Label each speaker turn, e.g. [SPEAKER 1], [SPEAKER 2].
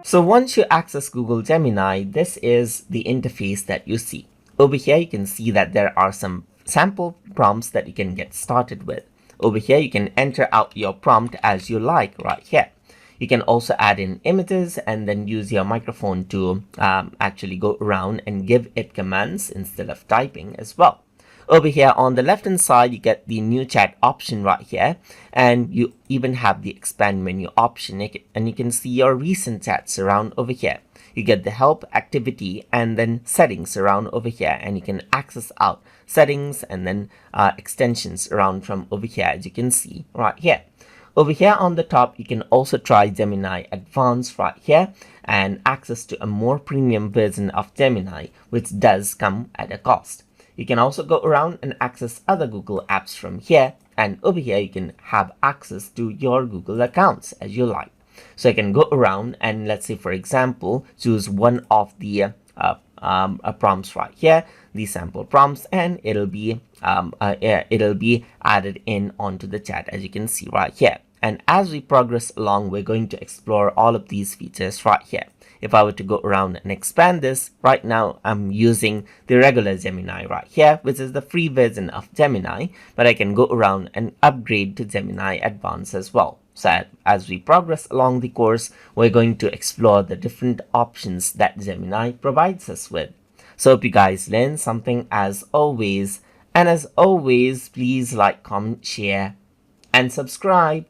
[SPEAKER 1] So once you access Google Gemini, this is the interface that you see. Over here, you can see that there are some sample prompts that you can get started with. Over here, you can enter out your prompt as you like right here. You can also add in images and then use your microphone to actually go around and give it commands instead of typing as well. Over here on the left hand side, you get the new chat option right here, and you even have the expand menu option, and you can see your recent chats around over here. You get the help, activity, and then settings around over here, and you can access out settings and then extensions around from over here, as you can see right here. Over here on the top, you can also try Gemini Advanced right here and access to a more premium version of Gemini, which does come at a cost. You can also go around and access other Google apps from here, and over here you can have access to your Google accounts as you like. So you can go around and, let's say for example, choose one of the prompts right here, the sample prompts, and it'll be added in onto the chat, as you can see right here. And as we progress along, we're going to explore all of these features right here. If I were to go around and expand this, right now I'm using the regular Gemini right here, which is the free version of Gemini, but I can go around and upgrade to Gemini Advanced as well. So as we progress along the course, we're going to explore the different options that Gemini provides us with. So hope you guys learned something as always. And as always, please like, comment, share, and subscribe.